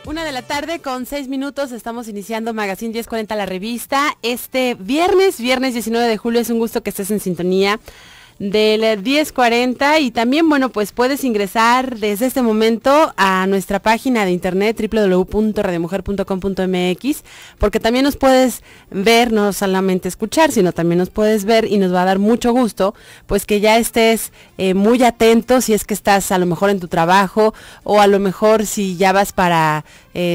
1:06 p.m, estamos iniciando Magazine 1040, la revista. Este viernes 19 de julio, es un gusto que estés en sintonía del 1040 y también, bueno, pues puedes ingresar desde este momento a nuestra página de internet www.radiomujer.com.mx, porque también nos puedes ver, no solamente escuchar, sino también nos puedes ver, y nos va a dar mucho gusto pues que ya estés muy atento si es que estás a lo mejor en tu trabajo, o a lo mejor si ya vas para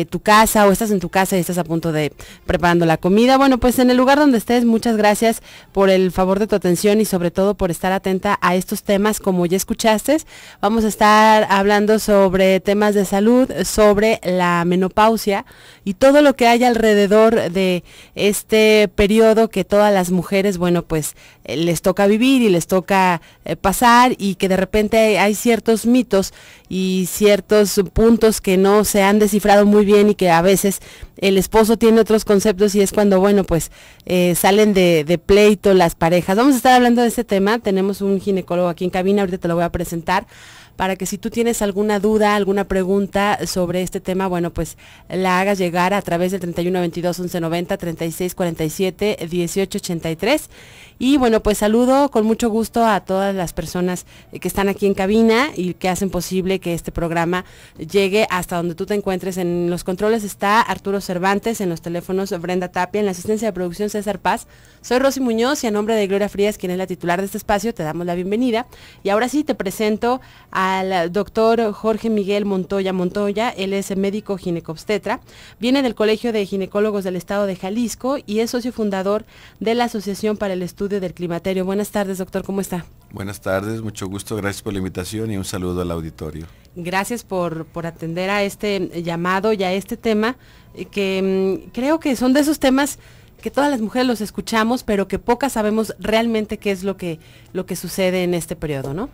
tu casa, o estás en tu casa y estás a punto de preparando la comida. Bueno, pues en el lugar donde estés, muchas gracias por el favor de tu atención y sobre todo por estar atenta a estos temas. Como ya escuchaste, vamos a estar hablando sobre temas de salud, sobre la menopausia y todo lo que hay alrededor de este periodo que todas las mujeres, bueno, pues les toca vivir y les toca pasar, y que de repente hay ciertos mitos y ciertos puntos que no se han descifrado muy bien, y que a veces el esposo tiene otros conceptos, y es cuando, bueno, pues salen de pleito las parejas. Vamos a estar hablando de este tema. Tenemos un ginecólogo aquí en cabina, ahorita te lo voy a presentar, para que si tú tienes alguna duda, alguna pregunta sobre este tema, bueno, pues la hagas llegar a través del 3122-1190, 3647-1883. Y bueno, pues saludo con mucho gusto a todas las personas que están aquí en cabina y que hacen posible que este programa llegue hasta donde tú te encuentres. En los controles está Arturo Cervantes, en los teléfonos Brenda Tapia, en la asistencia de producción César Paz. Soy Rosy Muñoz, y a nombre de Gloria Frías, quien es la titular de este espacio, te damos la bienvenida. Y ahora sí te presento al doctor Jorge Miguel Montoya. Él es médico ginecobstetra, viene del Colegio de Ginecólogos del Estado de Jalisco y es socio fundador de la Asociación para el Estudio del Climaterio. Buenas tardes, doctor, ¿cómo está? Buenas tardes, mucho gusto, gracias por la invitación y un saludo al auditorio. Gracias por atender a este llamado y a este tema, que creo que son de esos temas que todas las mujeres los escuchamos, pero que pocas sabemos realmente qué es lo que sucede en este periodo, ¿no?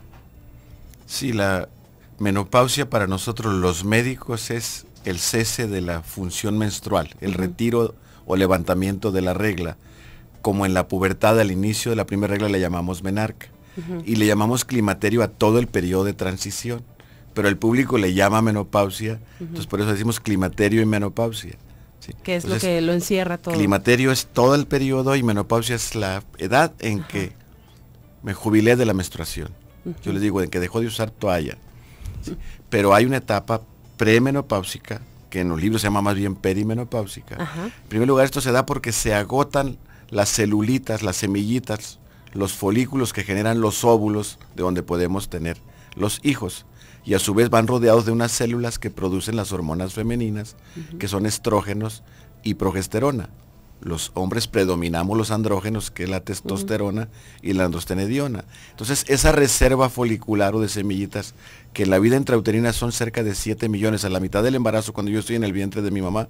Sí, la menopausia para nosotros los médicos es el cese de la función menstrual, el retiro o levantamiento de la regla. Como en la pubertad, al inicio de la primera regla le llamamos menarca, y le llamamos climaterio a todo el periodo de transición, pero el público le llama menopausia, entonces por eso decimos climaterio y menopausia. ¿Sí? ¿Qué es entonces, lo que lo encierra todo? Climaterio es todo el periodo y menopausia es la edad en que me jubilé de la menstruación. Yo les digo, en que dejó de usar toalla. ¿Sí? Pero hay una etapa premenopáusica, que en los libros se llama más bien perimenopáusica. En primer lugar, esto se da porque se agotan las celulitas, las semillitas, los folículos que generan los óvulos de donde podemos tener los hijos, y a su vez van rodeados de unas células que producen las hormonas femeninas, que son estrógenos y progesterona. Los hombres predominamos los andrógenos, que es la testosterona y la androstenediona. Entonces esa reserva folicular o de semillitas, que en la vida intrauterina son cerca de 7 millones, a la mitad del embarazo, cuando yo estoy en el vientre de mi mamá,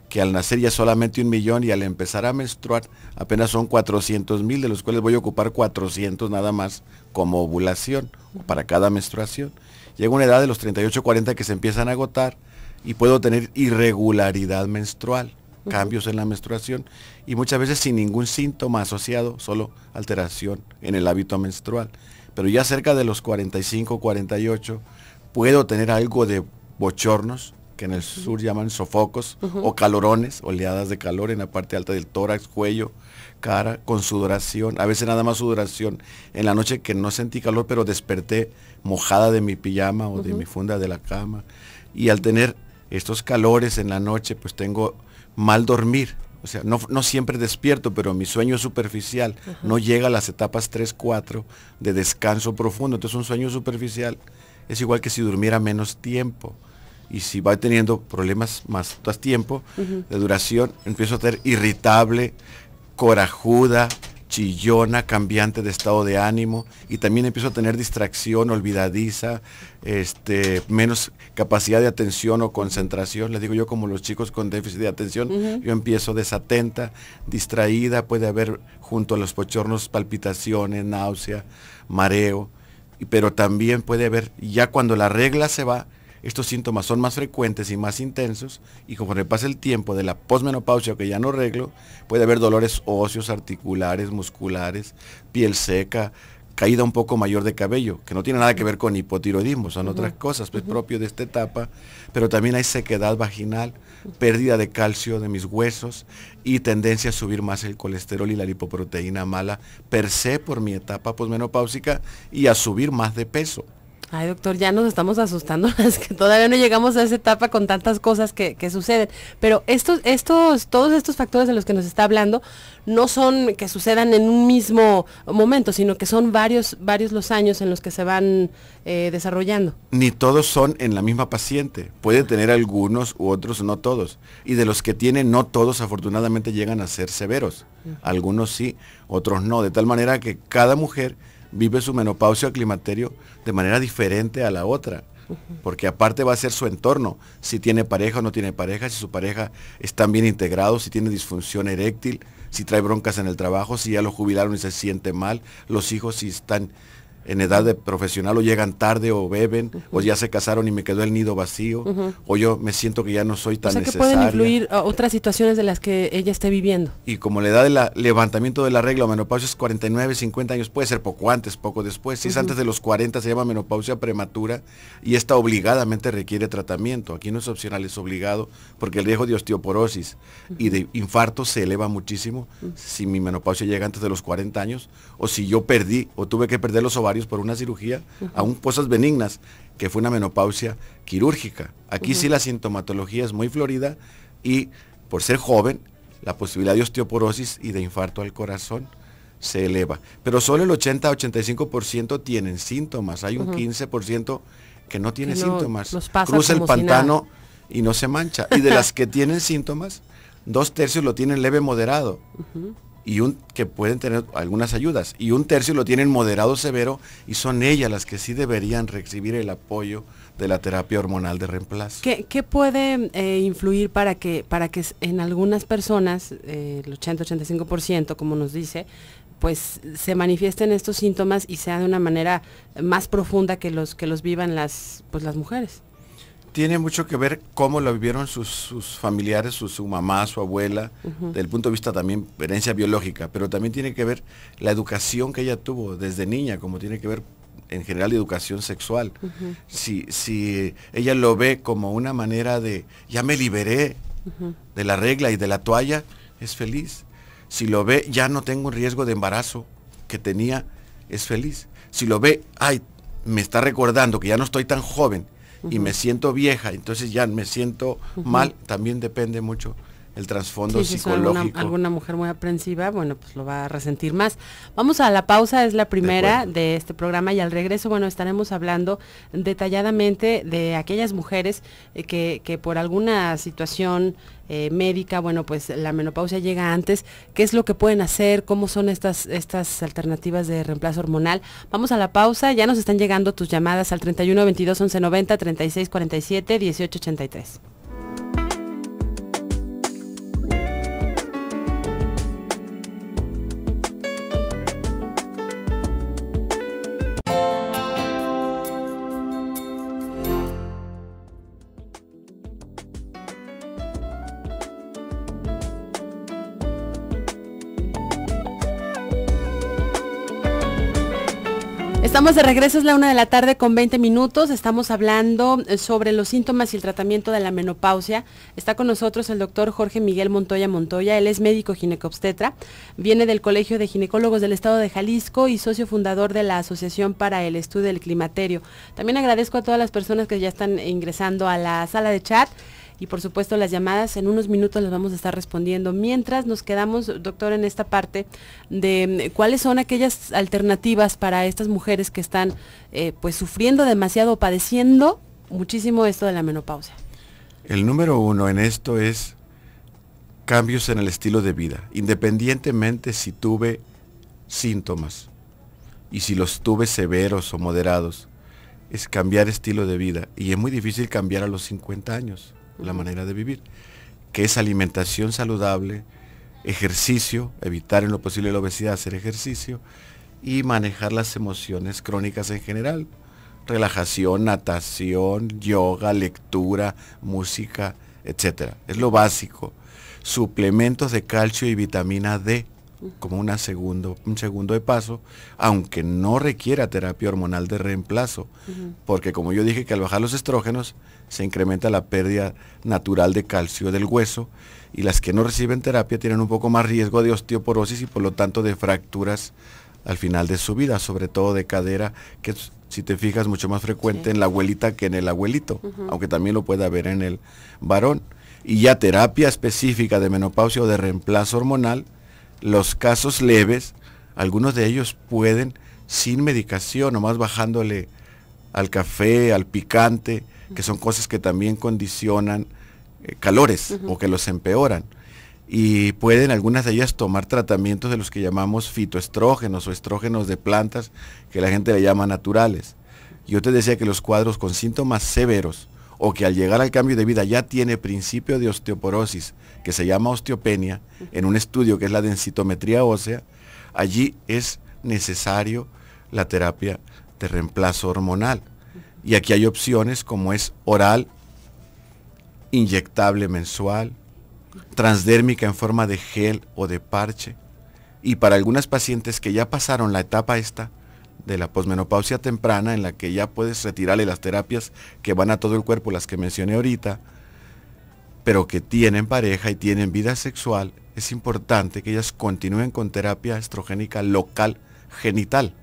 que al nacer ya solamente 1 millón, y al empezar a menstruar apenas son 400,000, de los cuales voy a ocupar 400 nada más como ovulación, para cada menstruación. Llega una edad de los 38, 40 que se empiezan a agotar, y puedo tener irregularidad menstrual, cambios en la menstruación, y muchas veces sin ningún síntoma asociado, solo alteración en el hábito menstrual. Pero ya cerca de los 45, 48, puedo tener algo de bochornos, que en el sur llaman sofocos, o calorones, oleadas de calor en la parte alta del tórax, cuello, cara, con sudoración, a veces nada más sudoración en la noche, que no sentí calor, pero desperté mojada de mi pijama o de mi funda de la cama. Y al tener estos calores en la noche, pues tengo mal dormir, o sea, no siempre despierto, pero mi sueño superficial no llega a las etapas 3, 4 de descanso profundo. Entonces un sueño superficial es igual que si durmiera menos tiempo, y si va teniendo problemas más tiempo de duración, empiezo a estar irritable, corajuda, chillona, cambiante de estado de ánimo, y también empiezo a tener distracción, olvidadiza, menos capacidad de atención o concentración. Les digo yo, como los chicos con déficit de atención, yo empiezo desatenta, distraída, puede haber junto a los bochornos palpitaciones, náusea, mareo, pero también puede haber, ya cuando la regla se va, estos síntomas son más frecuentes y más intensos, y conforme pasa el tiempo de la posmenopausia, que ya no reglo, puede haber dolores óseos, articulares, musculares, piel seca, caída un poco mayor de cabello, que no tiene nada que ver con hipotiroidismo, son otras cosas, pues propio de esta etapa, pero también hay sequedad vaginal, pérdida de calcio de mis huesos y tendencia a subir más el colesterol y la lipoproteína mala per se por mi etapa posmenopáusica y a subir más de peso. Ay, doctor, ya nos estamos asustando, es que todavía no llegamos a esa etapa con tantas cosas que suceden. Pero todos estos factores de los que nos está hablando no son que sucedan en un mismo momento, sino que son varios los años en los que se van desarrollando. Ni todos son en la misma paciente, puede tener algunos u otros, no todos. Y de los que tienen, no todos afortunadamente llegan a ser severos. Algunos sí, otros no. De tal manera que cada mujer vive su menopausia o climaterio de manera diferente a la otra, porque aparte va a ser su entorno, si tiene pareja o no tiene pareja, si su pareja están bien integrados, si tiene disfunción eréctil, si trae broncas en el trabajo, si ya lo jubilaron y se siente mal, los hijos si están en edad de profesional o llegan tarde o beben, o ya se casaron y me quedó el nido vacío, o yo me siento que ya no soy tan necesaria. O sea, que pueden influir otras situaciones de las que ella esté viviendo. Y como la edad de levantamiento de la regla o menopausia es 49, 50 años, puede ser poco antes, poco después. Si es antes de los 40 se llama menopausia prematura y esta obligadamente requiere tratamiento. Aquí no es opcional, es obligado, porque el riesgo de osteoporosis y de infarto se eleva muchísimo si mi menopausia llega antes de los 40 años, o si yo perdí o tuve que perder los ovarios por una cirugía, aún cosas benignas, que fue una menopausia quirúrgica. Aquí sí la sintomatología es muy florida y por ser joven, la posibilidad de osteoporosis y de infarto al corazón se eleva. Pero solo el 80-85% tienen síntomas. Hay un 15% que no tiene síntomas. Cruza el pantano y no se mancha. Y de las que tienen síntomas, 2/3 lo tienen leve moderado. Y que pueden tener algunas ayudas, y 1/3 lo tienen moderado severo, y son ellas las que sí deberían recibir el apoyo de la terapia hormonal de reemplazo. ¿Qué puede influir para que en algunas personas, el 80-85%, como nos dice, pues se manifiesten estos síntomas y sea de una manera más profunda que los vivan las mujeres? Tiene mucho que ver cómo lo vivieron sus familiares, su mamá, su abuela, desde el punto de vista también herencia biológica, pero también tiene que ver la educación que ella tuvo desde niña, como tiene que ver en general la educación sexual. Si ella lo ve como una manera de, ya me liberé de la regla y de la toalla, es feliz. Si lo ve, ya no tengo riesgo de embarazo que tenía, es feliz. Si lo ve, ay, me está recordando que ya no estoy tan joven, y me siento vieja, entonces ya me siento mal, también depende mucho el trasfondo psicológico. Alguna mujer muy aprensiva, bueno, pues lo va a resentir más. Vamos a la pausa, es la primera de este programa, y al regreso, bueno, estaremos hablando detalladamente de aquellas mujeres que por alguna situación médica, bueno, pues la menopausia llega antes, qué es lo que pueden hacer, cómo son estas alternativas de reemplazo hormonal. Vamos a la pausa, ya nos están llegando tus llamadas al 31 22 11 90, 36 47, 18 83. Estamos de regreso, es la 1:20 p.m. Estamos hablando sobre los síntomas y el tratamiento de la menopausia. Está con nosotros el doctor Jorge Miguel Montoya Montoya. Él es médico ginecobstetra, viene del Colegio de Ginecólogos del Estado de Jalisco y socio fundador de la Asociación para el Estudio del Climaterio. También agradezco a todas las personas que ya están ingresando a la sala de chat. Y por supuesto las llamadas en unos minutos las vamos a estar respondiendo. Mientras nos quedamos, doctor, en esta parte de cuáles son aquellas alternativas para estas mujeres que están pues sufriendo demasiado, padeciendo muchísimo esto de la menopausia. El número 1 en esto es cambios en el estilo de vida, independientemente si tuve síntomas y si los tuve severos o moderados, es cambiar estilo de vida. Y es muy difícil cambiar a los 50 años. La manera de vivir, que es alimentación saludable, ejercicio, evitar en lo posible la obesidad, hacer ejercicio y manejar las emociones crónicas en general, relajación, natación, yoga, lectura, música, etcétera. Es lo básico. Suplementos de calcio y vitamina D como un segundo de paso, aunque no requiera terapia hormonal de reemplazo, porque como yo dije que al bajar los estrógenos se incrementa la pérdida natural de calcio del hueso, y las que no reciben terapia tienen un poco más riesgo de osteoporosis y por lo tanto de fracturas al final de su vida, sobre todo de cadera, que si te fijas mucho más frecuente en la abuelita que en el abuelito, aunque también lo puede haber en el varón. Y ya terapia específica de menopausia o de reemplazo hormonal, los casos leves, algunos de ellos pueden, sin medicación, nomás bajándole al café, al picante, que son cosas que también condicionan calores o que los empeoran. Y pueden algunas de ellas tomar tratamientos de los que llamamos fitoestrógenos o estrógenos de plantas, que la gente le llama naturales. Yo te decía que los cuadros con síntomas severos o que al llegar al cambio de vida ya tiene principio de osteoporosis, que se llama osteopenia, en un estudio que es la densitometría ósea, allí es necesario la terapia de reemplazo hormonal. Y aquí hay opciones como es oral, inyectable mensual, transdérmica en forma de gel o de parche. Y para algunas pacientes que ya pasaron la etapa esta de la posmenopausia temprana, en la que ya puedes retirarle las terapias que van a todo el cuerpo, las que mencioné ahorita, pero que tienen pareja y tienen vida sexual, es importante que ellas continúen con terapia estrogénica local genital,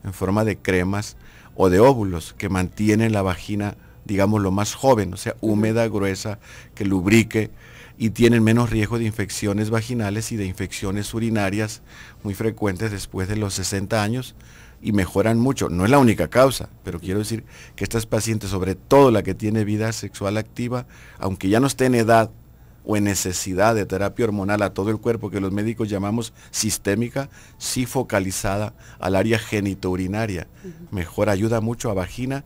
en forma de cremas o de óvulos, que mantienen la vagina, digamos, lo más joven, o sea, húmeda, gruesa, que lubrique, y tienen menos riesgo de infecciones vaginales y de infecciones urinarias muy frecuentes después de los 60 años, y mejoran mucho. No es la única causa, pero quiero decir que estas pacientes, sobre todo la que tiene vida sexual activa, aunque ya no esté en edad o en necesidad de terapia hormonal a todo el cuerpo, que los médicos llamamos sistémica, sí focalizada al área genitourinaria, mejor ayuda mucho a vagina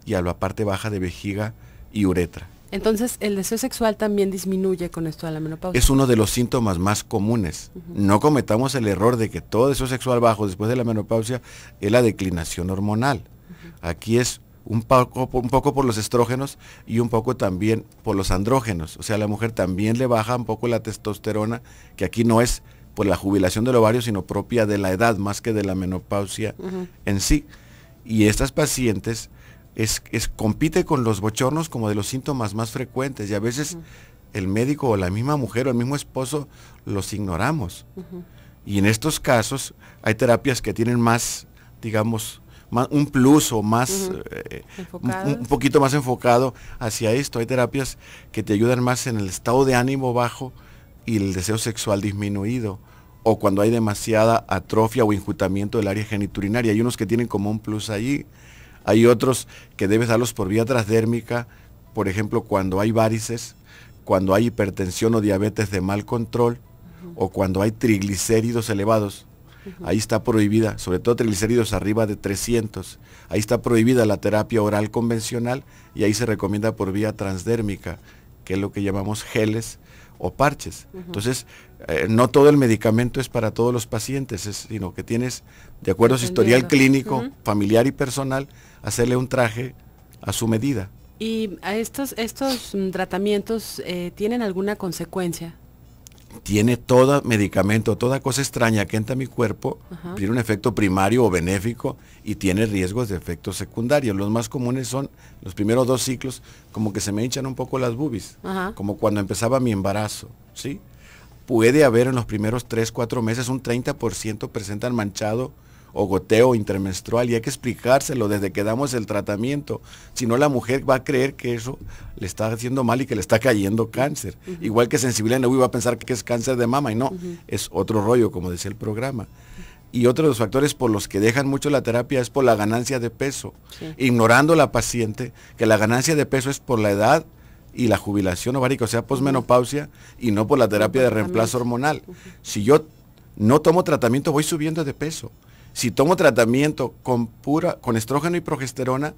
y a la parte baja de vejiga y uretra. Entonces, ¿el deseo sexual también disminuye con esto de la menopausia? Es uno de los síntomas más comunes. No cometamos el error de que todo deseo sexual bajo después de la menopausia es la declinación hormonal. Aquí es un poco por los estrógenos y un poco también por los andrógenos. O sea, a la mujer también le baja un poco la testosterona, que aquí no es por la jubilación del ovario, sino propia de la edad, más que de la menopausia en sí. Y estas pacientes compite con los bochornos como de los síntomas más frecuentes, y a veces el médico o la misma mujer o el mismo esposo los ignoramos. Y en estos casos hay terapias que tienen más, digamos, un plus o más, un poquito más enfocado hacia esto. Hay terapias que te ayudan más en el estado de ánimo bajo y el deseo sexual disminuido, o cuando hay demasiada atrofia o injutamiento del área geniturinaria. Hay unos que tienen como un plus allí. Hay otros que debes darlos por vía transdérmica, por ejemplo, cuando hay varices, cuando hay hipertensión o diabetes de mal control, o cuando hay triglicéridos elevados. Ahí está prohibida, sobre todo triglicéridos arriba de 300. Ahí está prohibida la terapia oral convencional, y ahí se recomienda por vía transdérmica, que es lo que llamamos geles o parches. Entonces, no todo el medicamento es para todos los pacientes, sino que tienes, de acuerdo a su historial clínico, familiar y personal, hacerle un traje a su medida. ¿Y a estos tratamientos tienen alguna consecuencia? Tiene todo medicamento, toda cosa extraña que entra a mi cuerpo, tiene un efecto primario o benéfico, y tiene riesgos de efectos secundarios. Los más comunes son los primeros 2 ciclos, como que se me hinchan un poco las boobies, como cuando empezaba mi embarazo, ¿sí? Puede haber en los primeros 3, 4 meses un 30% presentan manchado o goteo intermenstrual, y hay que explicárselo desde que damos el tratamiento. Si no, la mujer va a creer que eso le está haciendo mal y que le está cayendo cáncer. Igual que sensibilidad en la uva va a pensar que es cáncer de mama, y no, es otro rollo, como decía el programa. Y otro de los factores por los que dejan mucho la terapia es por la ganancia de peso, ignorando la paciente que la ganancia de peso es por la edad y la jubilación ovárica, o sea, posmenopausia, y no por la terapia de reemplazo hormonal. Si yo no tomo tratamiento, voy subiendo de peso. Si tomo tratamiento con estrógeno y progesterona,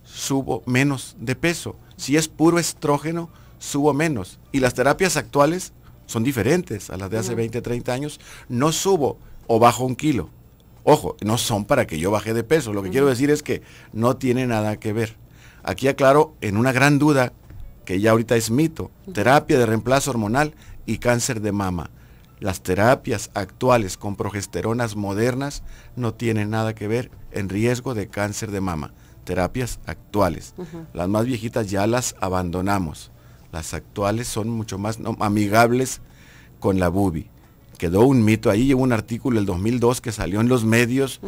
subo menos de peso. Si es puro estrógeno, subo menos. Y las terapias actuales son diferentes a las de hace 20, 30 años. No subo o bajo 1 kilo. Ojo, no son para que yo baje de peso. Lo que quiero decir es que no tiene nada que ver. Aquí aclaro en una gran duda, que ya ahorita es mito: terapia de reemplazo hormonal y cáncer de mama. Las terapias actuales con progesteronas modernas no tienen nada que ver en riesgo de cáncer de mama. Terapias actuales. Las más viejitas ya las abandonamos. Las actuales son mucho más amigables con la bubi. Quedó un mito ahí, hubo un artículo del 2002 que salió en los medios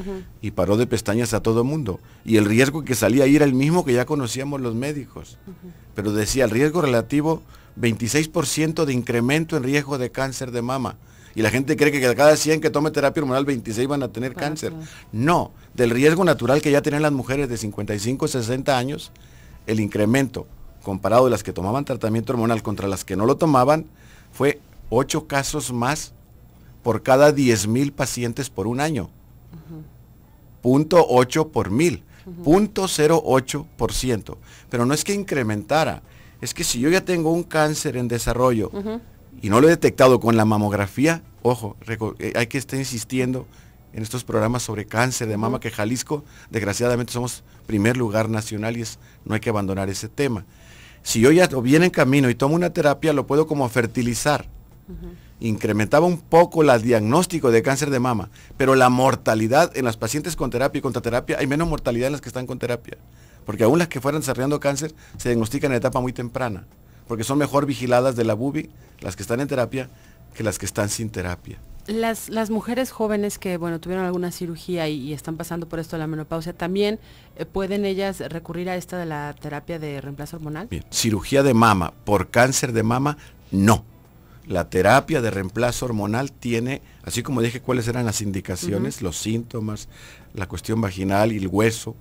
y paró de pestañas a todo mundo. Y el riesgo que salía ahí era el mismo que ya conocíamos los médicos. Pero decía, el riesgo relativo, 26% de incremento en riesgo de cáncer de mama. Y la gente cree que de cada 100 que tome terapia hormonal, 26 van a tener cáncer. No, del riesgo natural que ya tienen las mujeres de 55 a 60 años, el incremento comparado de las que tomaban tratamiento hormonal contra las que no lo tomaban, fue 8 casos más por cada 10,000 pacientes por un año. 0.8 por 1000. 0.08%. Pero no es que incrementara, es que si yo ya tengo un cáncer en desarrollo y no lo he detectado con la mamografía, ojo, hay que estar insistiendo en estos programas sobre cáncer de mama, que Jalisco, desgraciadamente, somos primer lugar nacional y no hay que abandonar ese tema. Si yo ya viene en camino y tomo una terapia, lo puedo como fertilizar. Incrementaba un poco el diagnóstico de cáncer de mama, pero la mortalidad en las pacientes con terapia y contra terapia, hay menos mortalidad en las que están con terapia, porque aún las que fueran desarrollando cáncer se diagnostican en etapa muy temprana, porque son mejor vigiladas de la bubi, las que están en terapia, que las que están sin terapia. Las mujeres jóvenes que, bueno, tuvieron alguna cirugía y están pasando por esto de la menopausia, ¿también pueden ellas recurrir a esta de la terapia de reemplazo hormonal? Bien, cirugía de mama por cáncer de mama, no. La terapia de reemplazo hormonal tiene, así como dije cuáles eran las indicaciones, los síntomas, la cuestión vaginal y el hueso,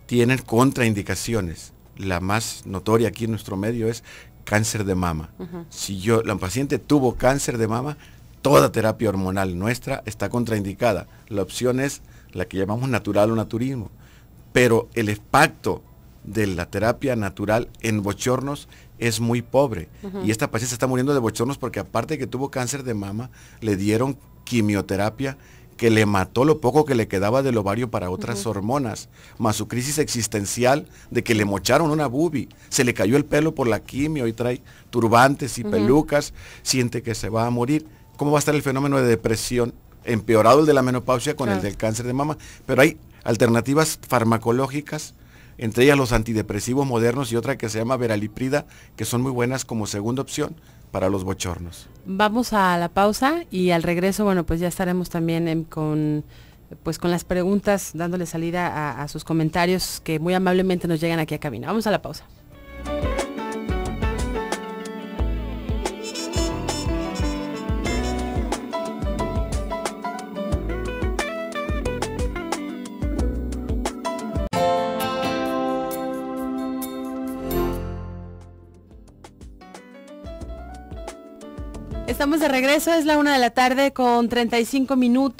tienen contraindicaciones. La más notoria aquí en nuestro medio es cáncer de mama. Si la paciente tuvo cáncer de mama, toda terapia hormonal nuestra está contraindicada. La opción es la que llamamos natural o naturismo. Pero el impacto de la terapia natural en bochornos es muy pobre. Y esta paciente se está muriendo de bochornos porque aparte de que tuvo cáncer de mama, le dieron quimioterapia que le mató lo poco que le quedaba del ovario para otras hormonas, más su crisis existencial de que le mocharon una bubi, se le cayó el pelo por la quimio y trae turbantes y pelucas, siente que se va a morir. ¿Cómo va a estar el fenómeno de depresión? Empeorado el de la menopausia con el del cáncer de mama, pero hay alternativas farmacológicas, entre ellas los antidepresivos modernos y otra que se llama veraliprida, que son muy buenas como segunda opción para los bochornos. Vamos a la pausa y al regreso, bueno, pues ya estaremos también con las preguntas, dándole salida a sus comentarios que muy amablemente nos llegan aquí a cabina. Vamos a la pausa. Estamos de regreso, es la 1:35 p.m.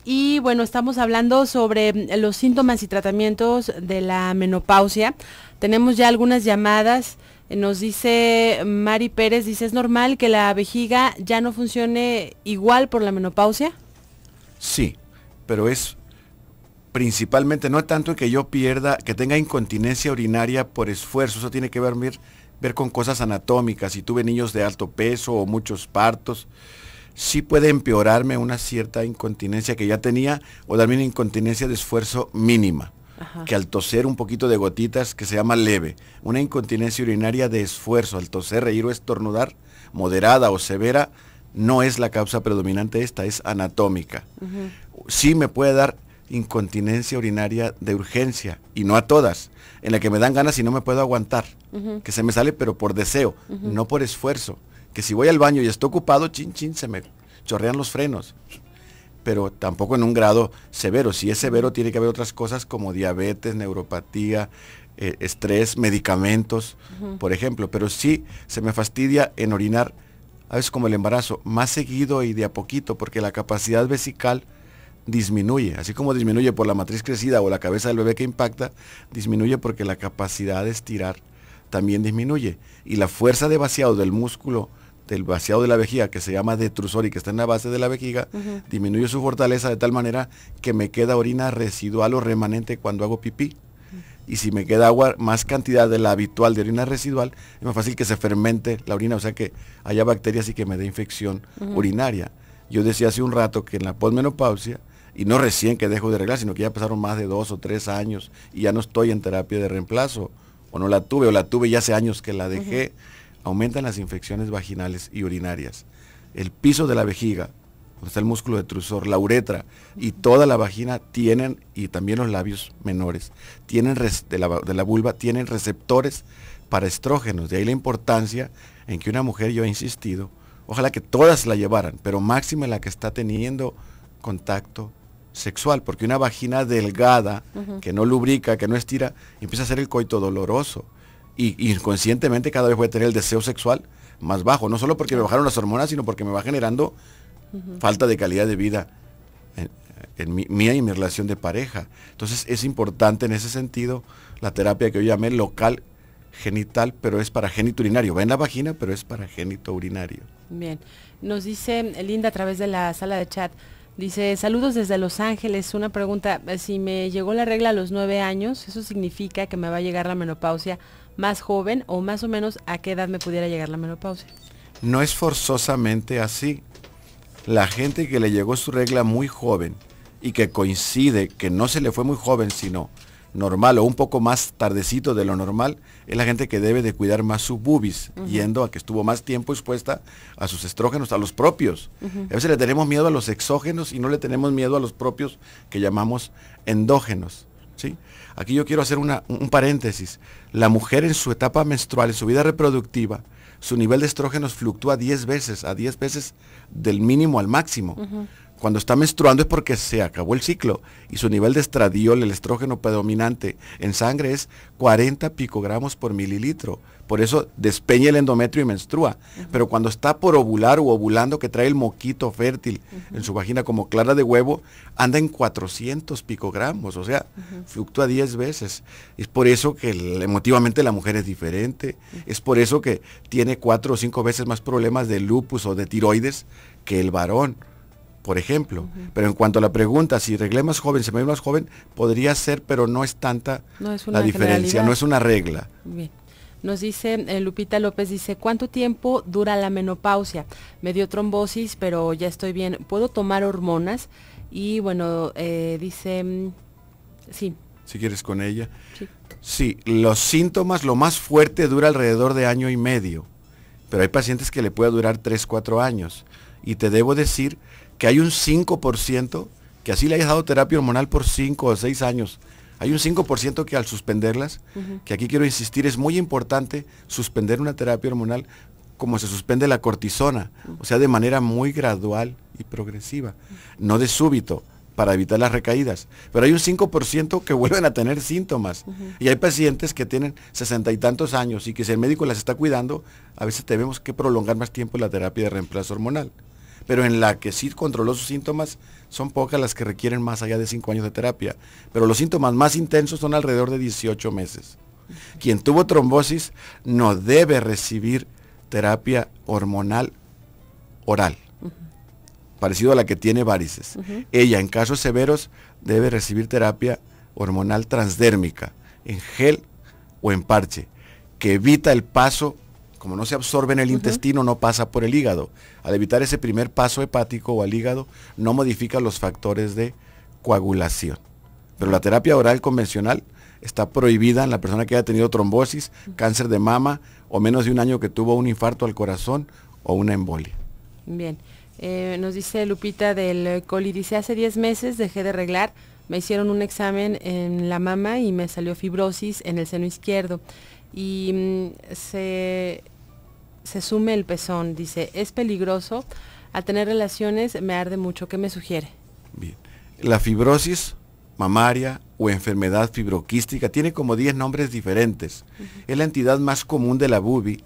y bueno, estamos hablando sobre los síntomas y tratamientos de la menopausia. Tenemos ya algunas llamadas, nos dice Mari Pérez, dice, ¿es normal que la vejiga ya no funcione igual por la menopausia? Sí, pero es principalmente, no tanto que yo que tenga incontinencia urinaria por esfuerzo, eso tiene que ver con cosas anatómicas. Si tuve niños de alto peso o muchos partos, sí puede empeorarme una cierta incontinencia que ya tenía o darme una incontinencia de esfuerzo mínima, que al toser un poquito de gotitas, que se llama leve. Una incontinencia urinaria de esfuerzo, al toser, reír o estornudar, moderada o severa, no es la causa predominante, esta es anatómica. Sí me puede dar incontinencia urinaria de urgencia, y no a todas, en la que me dan ganas y no me puedo aguantar, que se me sale pero por deseo, no por esfuerzo, que si voy al baño y estoy ocupado, se me chorrean los frenos, pero tampoco en un grado severo. Si es severo tiene que haber otras cosas como diabetes, neuropatía, estrés, medicamentos, por ejemplo, pero sí se me fastidia en orinar, a veces como el embarazo, más seguido y de a poquito, porque la capacidad vesical disminuye, así como disminuye por la matriz crecida o la cabeza del bebé que impacta, disminuye porque la capacidad de estirar también disminuye, y la fuerza de vaciado del músculo, del vaciado de la vejiga, que se llama detrusor y que está en la base de la vejiga, disminuye su fortaleza de tal manera que me queda orina residual o remanente cuando hago pipí. y si me queda agua, más cantidad de la habitual de orina residual, es más fácil que se fermente la orina, o sea que haya bacterias y que me dé infección urinaria. Yo decía hace un rato que en la posmenopausia, y no recién que dejo de arreglar, sino que ya pasaron más de 2 o 3 años y ya no estoy en terapia de reemplazo, o no la tuve, o la tuve ya hace años que la dejé, aumentan las infecciones vaginales y urinarias. El piso de la vejiga, donde está el músculo detrusor, la uretra y toda la vagina tienen, y también los labios menores, tienen de la vulva, tienen receptores para estrógenos. De ahí la importancia en que una mujer, yo he insistido, ojalá que todas la llevaran, pero máxima la que está teniendo contacto sexual, porque una vagina delgada, que no lubrica, que no estira, empieza a ser el coito doloroso. Y inconscientemente cada vez voy a tener el deseo sexual más bajo, no solo porque me bajaron las hormonas, sino porque me va generando falta de calidad de vida en mía y mi relación de pareja. Entonces es importante en ese sentido la terapia que yo llamé local genital, pero es para génito urinario. Va en la vagina, pero es para génito urinario. Bien, nos dice Linda a través de la sala de chat, dice, saludos desde Los Ángeles, una pregunta, si me llegó la regla a los 9 años, ¿eso significa que me va a llegar la menopausia más joven o más o menos a qué edad me pudiera llegar la menopausia? No es forzosamente así. La gente que le llegó su regla muy joven y que coincide que no se le fue muy joven, sino normal o un poco más tardecito de lo normal, es la gente que debe de cuidar más su bubis, yendo a que estuvo más tiempo expuesta a sus estrógenos, a los propios. A veces le tenemos miedo a los exógenos y no le tenemos miedo a los propios que llamamos endógenos. ¿Sí? Aquí yo quiero hacer un paréntesis. La mujer en su etapa menstrual, en su vida reproductiva, su nivel de estrógenos fluctúa 10 veces, a 10 veces del mínimo al máximo. Cuando está menstruando es porque se acabó el ciclo y su nivel de estradiol, el estrógeno predominante en sangre, es 40 picogramos por mililitro. Por eso despeña el endometrio y menstrua. Pero cuando está por ovular o ovulando, que trae el moquito fértil en su vagina como clara de huevo, anda en 400 picogramos, o sea, fluctúa 10 veces. Es por eso que emotivamente la mujer es diferente. Es por eso que tiene 4 o 5 veces más problemas de lupus o de tiroides que el varón, por ejemplo. Pero en cuanto a la pregunta, si reglé más joven, se me ve más joven, podría ser, pero no es tanta la diferencia, no es una regla. Bien. Nos dice Lupita López, dice, ¿cuánto tiempo dura la menopausia? Me dio trombosis, pero ya estoy bien. ¿Puedo tomar hormonas? Y bueno, dice, sí. Si quieres con ella. Sí. Sí, los síntomas, lo más fuerte dura alrededor de 1 año y medio. Pero hay pacientes que le puede durar 3, 4 años. Y te debo decir que hay un 5% que así le hayas dado terapia hormonal por 5 o 6 años. Hay un 5% que al suspenderlas, que aquí quiero insistir, es muy importante suspender una terapia hormonal como se suspende la cortisona, o sea, de manera muy gradual y progresiva, no de súbito, para evitar las recaídas. Pero hay un 5% que vuelven a tener síntomas. Y hay pacientes que tienen 60 y tantos años y que si el médico las está cuidando, a veces tenemos que prolongar más tiempo la terapia de reemplazo hormonal. Pero en la que sí controló sus síntomas, son pocas las que requieren más allá de 5 años de terapia. Pero los síntomas más intensos son alrededor de 18 meses. Quien tuvo trombosis no debe recibir terapia hormonal oral, parecido a la que tiene varices. Ella, en casos severos, debe recibir terapia hormonal transdérmica, en gel o en parche, que evita el paso. Como no se absorbe en el intestino, no pasa por el hígado. Al evitar ese primer paso hepático o al hígado, no modifica los factores de coagulación. Pero la terapia oral convencional está prohibida en la persona que haya tenido trombosis, cáncer de mama o menos de 1 año que tuvo un infarto al corazón o una embolia. Bien, nos dice Lupita del Coli, dice, hace 10 meses dejé de reglar, me hicieron un examen en la mama y me salió fibrosis en el seno izquierdo. Y se sume el pezón, dice, es peligroso, al tener relaciones me arde mucho, ¿qué me sugiere? Bien, la fibrosis mamaria o enfermedad fibroquística tiene como 10 nombres diferentes. Es la entidad más común de la bubi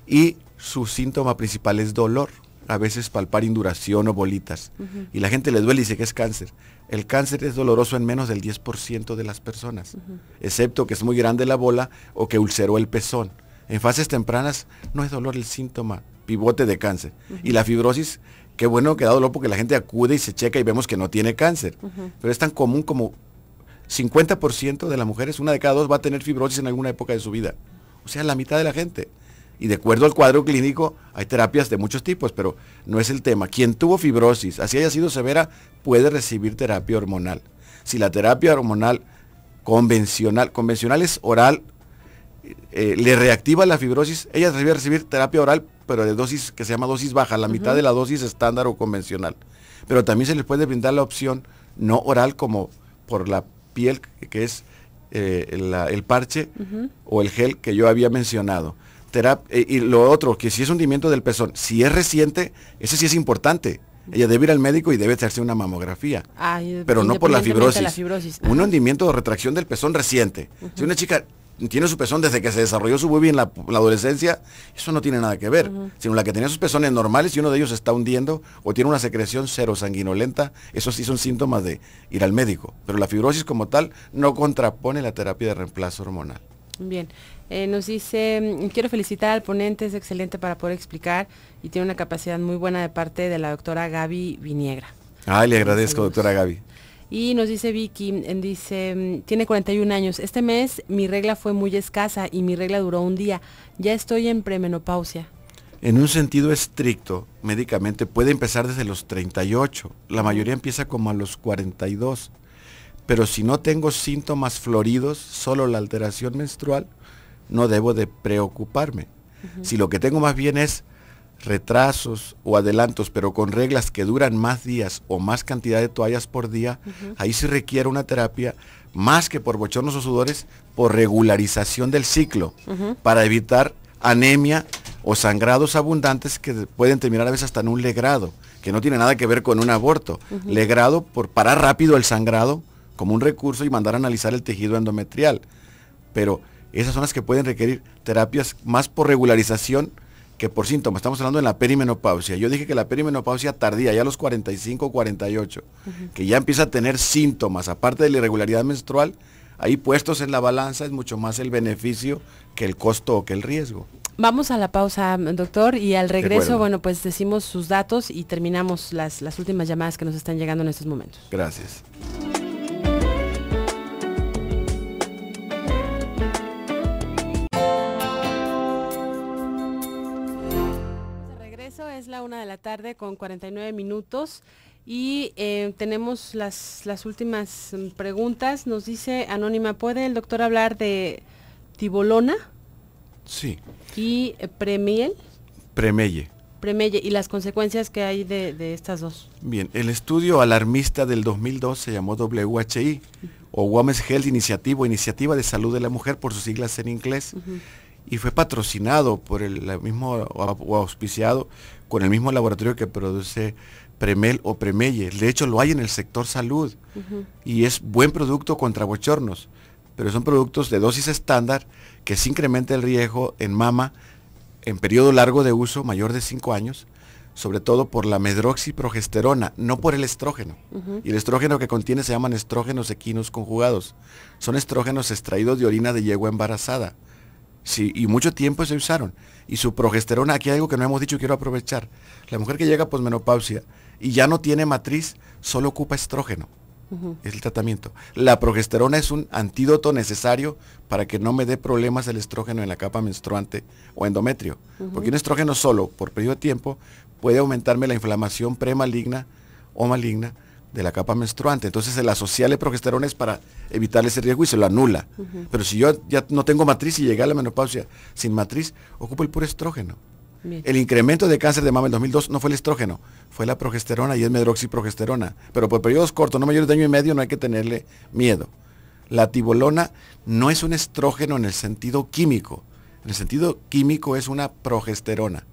y su síntoma principal es dolor, a veces palpar induración o bolitas. Y la gente le duele y dice que es cáncer. El cáncer es doloroso en menos del 10% de las personas, excepto que es muy grande la bola o que ulceró el pezón. En fases tempranas no es dolor el síntoma pivote de cáncer. Y la fibrosis, qué bueno que da dolor porque la gente acude y se checa y vemos que no tiene cáncer. Pero es tan común como 50% de las mujeres, una de cada dos, va a tener fibrosis en alguna época de su vida. O sea, la mitad de la gente. Y de acuerdo al cuadro clínico, hay terapias de muchos tipos, pero no es el tema. Quien tuvo fibrosis, así haya sido severa, puede recibir terapia hormonal. Si la terapia hormonal convencional es oral, le reactiva la fibrosis, ella debe recibir terapia oral, pero de dosis que se llama dosis baja, la mitad de la dosis estándar o convencional. Pero también se les puede brindar la opción no oral, como por la piel, que es el parche o el gel que yo había mencionado. Y lo otro, que si es hundimiento del pezón, si es reciente, ese sí es importante. Ella debe ir al médico y debe hacerse una mamografía. Pero no por la fibrosis. Un hundimiento o retracción del pezón reciente. Si una chica tiene su pezón desde que se desarrolló su boobie en la adolescencia, eso no tiene nada que ver, sino la que tenía sus pezones normales y uno de ellos se está hundiendo o tiene una secreción serosanguinolenta, esos sí son síntomas de ir al médico. Pero la fibrosis como tal no contrapone la terapia de reemplazo hormonal. Bien, nos dice, quiero felicitar al ponente, es excelente para poder explicar y tiene una capacidad muy buena de parte de la doctora Gaby Viniegra. Le agradezco, doctora Gaby. Y nos dice Vicky, tiene 41 años, este mes mi regla fue muy escasa y mi regla duró un día, ya estoy en premenopausia. En un sentido estricto, médicamente puede empezar desde los 38, la mayoría empieza como a los 42, pero si no tengo síntomas floridos, solo la alteración menstrual, no debo de preocuparme. Si lo que tengo más bien es retrasos o adelantos, pero con reglas que duran más días o más cantidad de toallas por día, ahí sí requiere una terapia, más que por bochornos o sudores, por regularización del ciclo, para evitar anemia o sangrados abundantes que pueden terminar a veces hasta en un legrado, que no tiene nada que ver con un aborto. Legrado por parar rápido el sangrado como un recurso y mandar a analizar el tejido endometrial. Pero esas son las que pueden requerir terapias más por regularización que por síntomas. Estamos hablando de la perimenopausia. Yo dije que la perimenopausia tardía, ya a los 45 o 48, que ya empieza a tener síntomas, aparte de la irregularidad menstrual, ahí puestos en la balanza es mucho más el beneficio que el costo o que el riesgo. Vamos a la pausa, doctor, y al regreso, bueno, pues decimos sus datos y terminamos las últimas llamadas que nos están llegando en estos momentos. Gracias. Es la 1:00 con 49 minutos y tenemos las últimas preguntas. Nos dice Anónima, ¿puede el doctor hablar de tibolona? Sí. ¿Y Premelle? Premelle y las consecuencias que hay de estas dos. Bien, el estudio alarmista del 2002 se llamó WHI, o Women's Health Initiative, Iniciativa de Salud de la Mujer, por sus siglas en inglés. Y fue patrocinado por el mismo, o auspiciado con el mismo laboratorio que produce Premel o Premelle. De hecho, lo hay en el sector salud. Y es buen producto contra bochornos, pero son productos de dosis estándar que sí incrementa el riesgo en mama en periodo largo de uso, mayor de 5 años, sobre todo por la medroxiprogesterona, no por el estrógeno. Y el estrógeno que contiene se llaman estrógenos equinos conjugados. Son estrógenos extraídos de orina de yegua embarazada. Sí, y mucho tiempo se usaron. Y su progesterona, aquí hay algo que no hemos dicho, quiero aprovechar. La mujer que llega a posmenopausia y ya no tiene matriz, solo ocupa estrógeno. Es el tratamiento. La progesterona es un antídoto necesario para que no me dé problemas el estrógeno en la capa menstruante o endometrio. Porque un estrógeno solo, por periodo de tiempo, puede aumentarme la inflamación premaligna o maligna de la capa menstruante. Entonces el asociarle progesterona es para evitarle ese riesgo y se lo anula. Pero si yo ya no tengo matriz y llegué a la menopausia sin matriz, ocupo el puro estrógeno. Bien. El incremento de cáncer de mama en 2002 no fue el estrógeno, fue la progesterona y es medroxiprogesterona. Pero por periodos cortos, no mayores de año y medio, no hay que tenerle miedo. La tibolona no es un estrógeno en el sentido químico. En el sentido químico es una progesterona.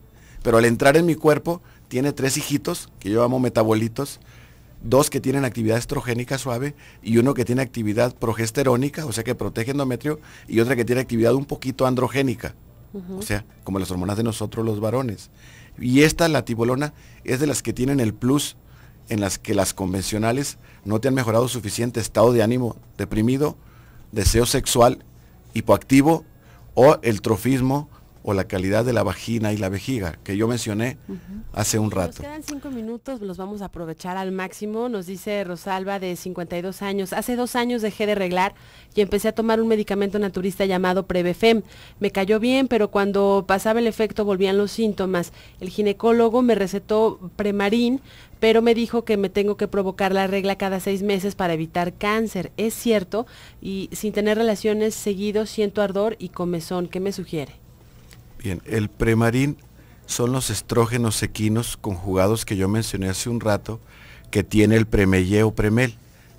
Pero al entrar en mi cuerpo, tiene 3 hijitos, que yo llamo metabolitos, 2 que tienen actividad estrogénica suave y 1 que tiene actividad progesterónica, o sea que protege endometrio, y otra que tiene actividad un poquito androgénica, o sea, como las hormonas de nosotros los varones. Y la tibolona, es de las que tienen el plus en las que las convencionales no te han mejorado suficiente estado de ánimo deprimido, deseo sexual hipoactivo o el trofismo o la calidad de la vagina y la vejiga, que yo mencioné hace un rato. Nos quedan 5 minutos, los vamos a aprovechar al máximo. Nos dice Rosalba, de 52 años. Hace 2 años dejé de reglar y empecé a tomar un medicamento naturista llamado Prevefem. Me cayó bien, pero cuando pasaba el efecto volvían los síntomas. El ginecólogo me recetó Premarin, pero me dijo que me tengo que provocar la regla cada 6 meses para evitar cáncer. ¿Es cierto? Y sin tener relaciones seguido siento ardor y comezón. ¿Qué me sugiere? Bien, el Premarin son los estrógenos equinos conjugados que yo mencioné hace un rato, que tiene el Premeye o Premel.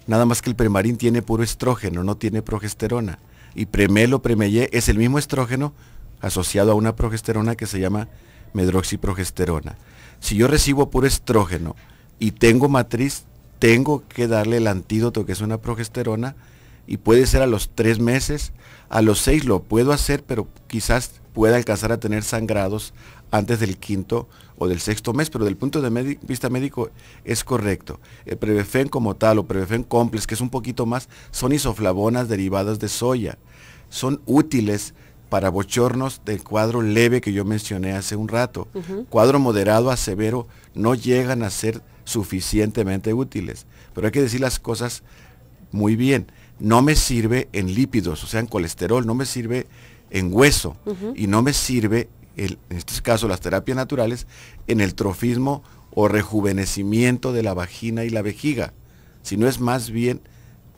Nada más que el Premarin tiene puro estrógeno, no tiene progesterona. Y Premel o Premeye es el mismo estrógeno asociado a una progesterona que se llama medroxiprogesterona. Si yo recibo puro estrógeno y tengo matriz, tengo que darle el antídoto, que es una progesterona, y puede ser a los 3 meses, a los 6 lo puedo hacer, pero quizás pueda alcanzar a tener sangrados antes del 5º o del 6º mes, pero del punto de vista médico es correcto. El Prevefem como tal, o Prevefem Complex, que es un poquito más, son isoflavonas derivadas de soya. Son útiles para bochornos del cuadro leve que yo mencioné hace un rato. Cuadro moderado a severo no llegan a ser suficientemente útiles, pero hay que decir las cosas muy bien. No me sirve en lípidos, o sea, en colesterol, no me sirve en hueso, y no me sirve, en este caso las terapias naturales, en el trofismo o rejuvenecimiento de la vagina y la vejiga, sino es más bien,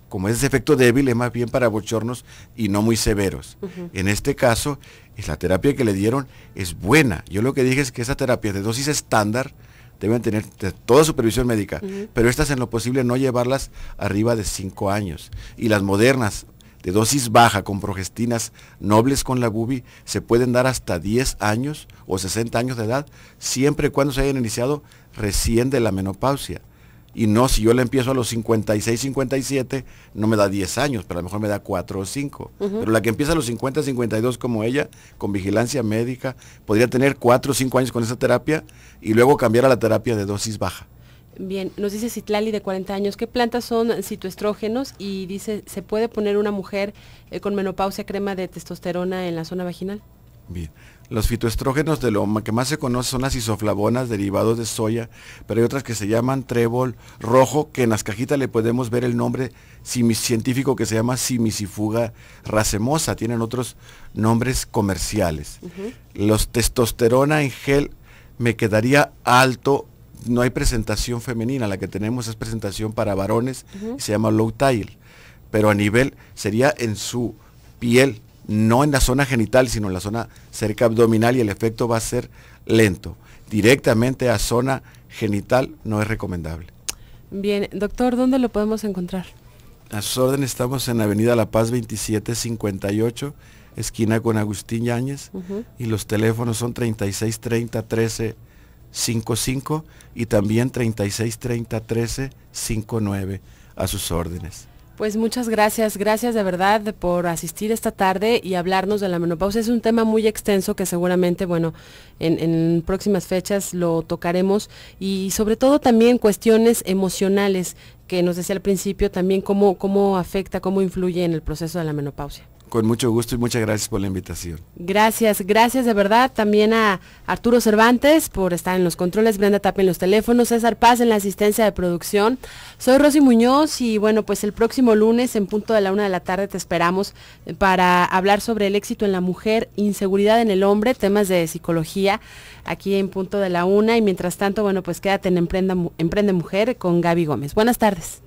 como es de efecto débil, es más bien para bochornos y no muy severos. En este caso, la terapia que le dieron es buena. Yo lo que dije es que esa terapia de dosis estándar deben tener toda supervisión médica, pero estas en lo posible no llevarlas arriba de 5 años. Y las modernas, de dosis baja, con progestinas nobles con la bubi, se pueden dar hasta 10 años o 60 años de edad, siempre y cuando se hayan iniciado recién de la menopausia. Y no, si yo la empiezo a los 56, 57, no me da 10 años, pero a lo mejor me da 4 o 5. Pero la que empieza a los 50, 52 como ella, con vigilancia médica, podría tener 4 o 5 años con esa terapia y luego cambiar a la terapia de dosis baja. Bien, nos dice Citlali, de 40 años, ¿qué plantas son citoestrógenos? Y dice, ¿se puede poner una mujer con menopausia crema de testosterona en la zona vaginal? Bien, los fitoestrógenos de lo que más se conoce son las isoflavonas derivados de soya, pero hay otras que se llaman trébol rojo, que en las cajitas le podemos ver el nombre científico, que se llama Simicifuga racemosa, tienen otros nombres comerciales. Los testosterona en gel me quedaría alto, no hay presentación femenina, la que tenemos es presentación para varones, se llama low tile, pero a nivel sería en su piel, no en la zona genital, sino en la zona cerca abdominal, y el efecto va a ser lento. Directamente a zona genital no es recomendable. Bien, doctor, ¿dónde lo podemos encontrar? A sus órdenes, estamos en Avenida La Paz 2758, esquina con Agustín Yáñez, y los teléfonos son 3630-1355 y también 3630-1359, a sus órdenes. Pues muchas gracias de verdad por asistir esta tarde y hablarnos de la menopausia. Es un tema muy extenso que seguramente, bueno, en próximas fechas lo tocaremos, y sobre todo también cuestiones emocionales que nos decía al principio, también cómo afecta, cómo influye en el proceso de la menopausia. Con mucho gusto y muchas gracias por la invitación. Gracias de verdad. También a Arturo Cervantes por estar en los controles, Brenda Tapia en los teléfonos, César Paz en la asistencia de producción. Soy Rosy Muñoz y bueno, pues el próximo lunes en punto de la 1 de la tarde te esperamos para hablar sobre el éxito en la mujer, inseguridad en el hombre, temas de psicología, aquí en punto de la 1. Y mientras tanto, bueno, pues quédate en Emprende Mujer con Gaby Gómez. Buenas tardes.